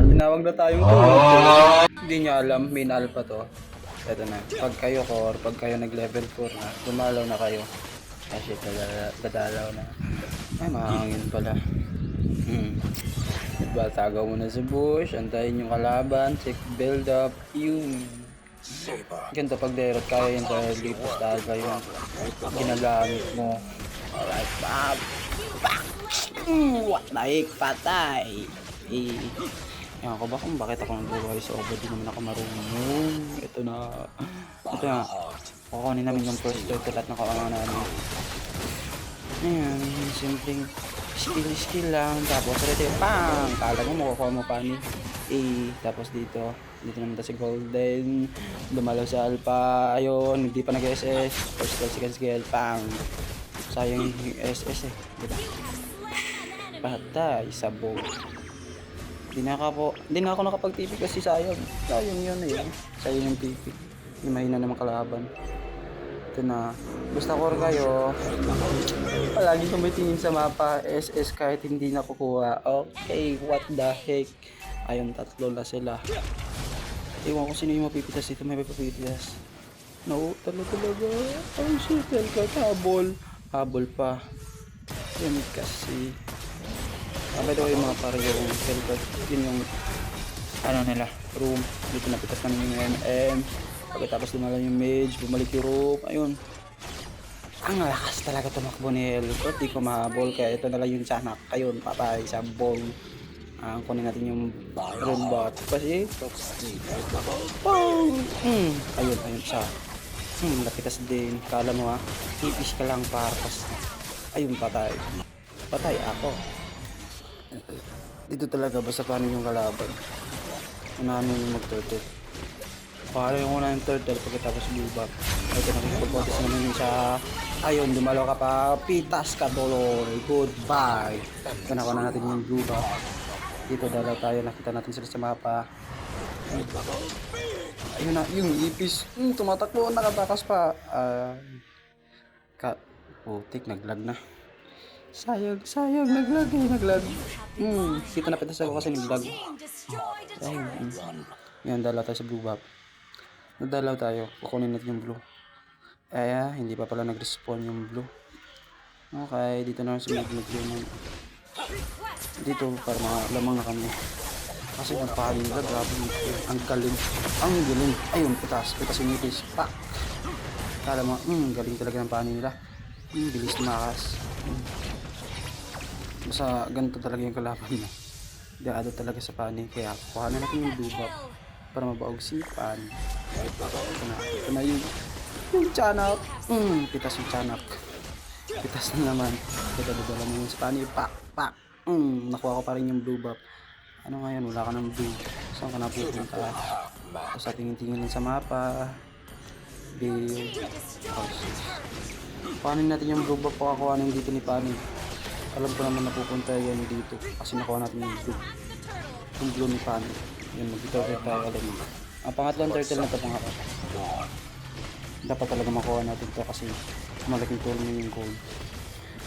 Tinawag na tayong tulog. Hindi niya alam, main alpha to. Ito na. Pag kayo core, pag kayo nag-level 4 na, dumalaw na kayo. Ay shit, dadalaw na. Ay, mahangin pala. Diba, tagaw muna sa bush, antayin yung kalaban, check build up, yun. Ganito pag derot, kaya yung sa lipos talaga yung ginagamit mo. Alright, bam! Bam! What the heck, patay! Ewan ko ba kung bakit ako nag-buhay sa OBA, di naman ako marunong. Ito na. Kukunin namin yung first turtle at nakawa namin. Ayan, simpleng skill lang. Tapos ready, pang! Kala mo makukuha mo pa ni tapos dito naman tayo si golden. Dumalaw sa alpha. Ayun, hindi pa nag-SS. First skill, second skill, pang! Sayang yung SS eh. Diba? Patay, sabog. Hindi na ako nakapag-TP kasi sayang yun eh. Sayang yung TP. Yung mahina naman kalaban. Ito na. Basta core kayo, palagi tumitingin sa mapa, SS kahit hindi nakukuha. Okay, what the heck. Ayun, tatlo na sila. Ewan ko sino yung mapipitas dito. May mapipitas. No, talaga. Ay shit, habol pa. Yan kasi. By the way mga pare, yung Hellcat, yun yung nila, room. Dito napitas namin yung MM. Pagkatapos dumala yung mage, bumalik yung room. Ayun. Ang lakas talaga tumakbo ni Hellcat. Di ko mahabol, kaya ito na lang yung tiyanak. Ayun, patay sa ball. Kunin natin yung room bot. Kasi, ayun siya. Napitas din. Kala mo tipis ka lang parkas. Ayun, patay. Patay ako. Dito talaga basta paano yung kalaban. Unahan mo yung mag-turtle. Paano yung unang turtle pagkatapos blue buff. Ito nakikipag-focus naman yung sa ayun, dumalaw ka pa. Pitas ka tuloy. Goodbye. Kanakuha na natin yung blue buff. Dito dalaw tayo. Nakita natin sila sa mapa. Ayun na, yung ipis. Tumatakbo. Nakatakas pa. Putik, naglag na. Sayang, naglag. Dito napitas ako kasi naglag. Yan, dalaw tayo sa blue buff. Nadalaw tayo, kukunin natin yung blue. Hindi pa pala nag-respawn yung blue. Okay, dito na sa blue. Dito, para mga lamang na kami. Kasi yung pali nila, grabe nito. Ang galing. Ayun, pitas yung ipis. Pak! Kala mo, galing talaga ng pani nila. Bilis tumakas. Basta ganito talaga yung kalaban niya. Gaado talaga sa pani. Kaya kuhanan natin yung blue buff para mabaog si pan. Ito na yung tiyanak. Pitas yung tiyanak. Pitas na naman. Dala mo yung sa pani. Pak! Nakuha ko pa rin yung blue buff. Ano ngayon? Wala ka ng blue. Saan ka napupunta? Sa tingin-tingin lang sa mapa. Build. Panin natin yung blue buff. Kuhanin dito ni pani. Alam ko naman napupunta yan dito kasi nakuha natin yung blue ni Pani. Yan, mag-turtle tayo alam mo. Ang pangatlong turtle na ito pangako. Dapat talaga makuha natin ito kasi malaking tulong yung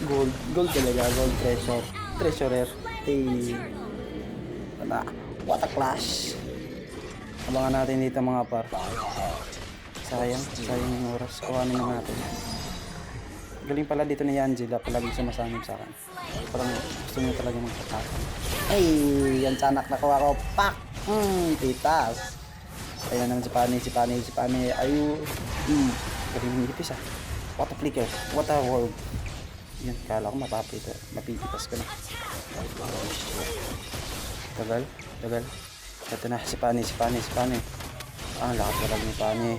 gold. Gold talaga, gold treasurer. What a clash. Abangan natin dito mga par. Sayang yung oras. Kuhanin na natin. Galing pala dito ni Angela, palagi sumasamib sa akin. Parang gusto niya talaga magpatakan. Ay, yan tiyanak nakuha ko. Pak! Titas. Ayun naman si Pani. Ayun. Galing ng ipis What a flicker. What a world. Yan, kala ko mapipitas ko na. Tagal. Ito na, si Pani. Lakas talaga ni Pani.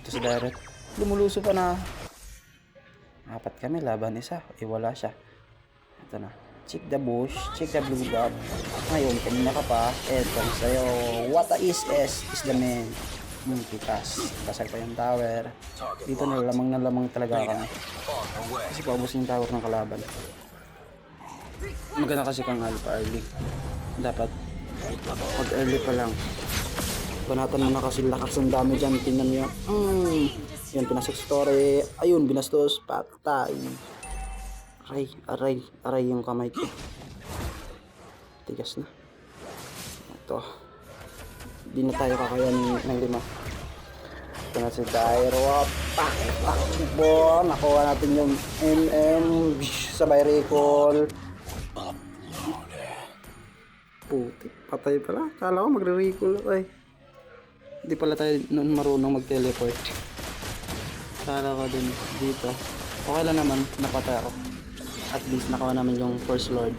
Ito si Direct. Lumuluso pa na. Apat kami, laban isa. Wala siya. Ito na. Check the bush. Check the blue buff. Ngayon, kanina ka pa. Eto sa'yo. What a is the man. Pitas. Basag pa yung tower. Dito na lamang talaga kami. Kasi paubusin yung tower ng kalaban. Maganda kasi kang alpha early. Dapat pag early pa lang. Banatan mo na kasi lakas ng dami dyan. Tingnan nyo. Yan, pinasok story. Ayun, binastos. Patay. Aray yung kamay ko. Tigas na. Ito. Di na tayo kakayanin ng 5. Ito na si Dairo. Takbo. Nakuha natin yung MM. Sabay recall. Puti. Patay pala. Kala ko magre-recall. Ay. Hindi pala tayo noon marunong mag-teleport. Kala ko din dito. Okay lang naman. Napatay ako. At least nakuha namin yung first lord.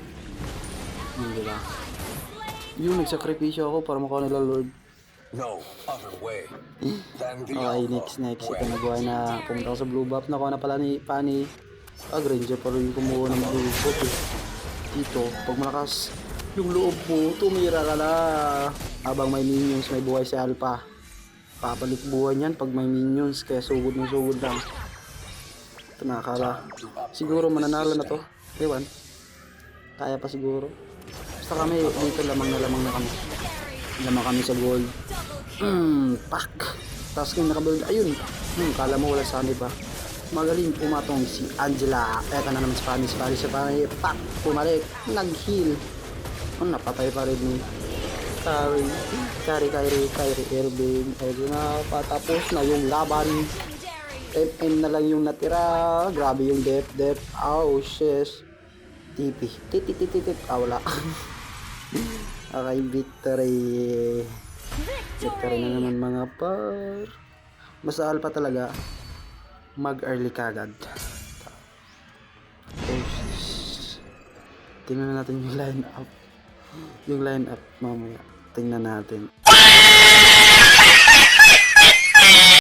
Hindi ba? Yung nagsakripisyo ako para makuha nila lord. No other way than the Okay, Alpha next. Ito way. nagawa na pumunta ako sa blue buff. Nakuha na pala ni Pani. Granger pa rin yung kumuha ng blue buff eh. Dito, pag malakas yung loob mo, tumira ka na. Habang may minions, may buhay si Alpha. Papalik buhay niyan pag may minions. Kaya sugod ng sugod lang. Ito nakakala. Siguro mananalo na to. Ewan. Kaya pa siguro. Basta kami, dito lamang na kami. Lamang kami sa gold. Pak! Tapos yung nakabuild, ayun. Kala mo wala sa amin ba? Magaling pumatong si Angela. Eto na naman si Fanny. Pak! Pumalik. Nag-heal. Napatay pa rin ni Kyrie Irving. Ayun na, patapos na yung laban. MM na lang yung natira. Grabe yung depth. Oh, shit. TP. Wala. Okay, victory. Victory na naman mga par. Basta Alpha talaga. Mag-early kagad. Oh, shit. Tingnan natin yung line up. Yung line up mamaya. Tingnan natin.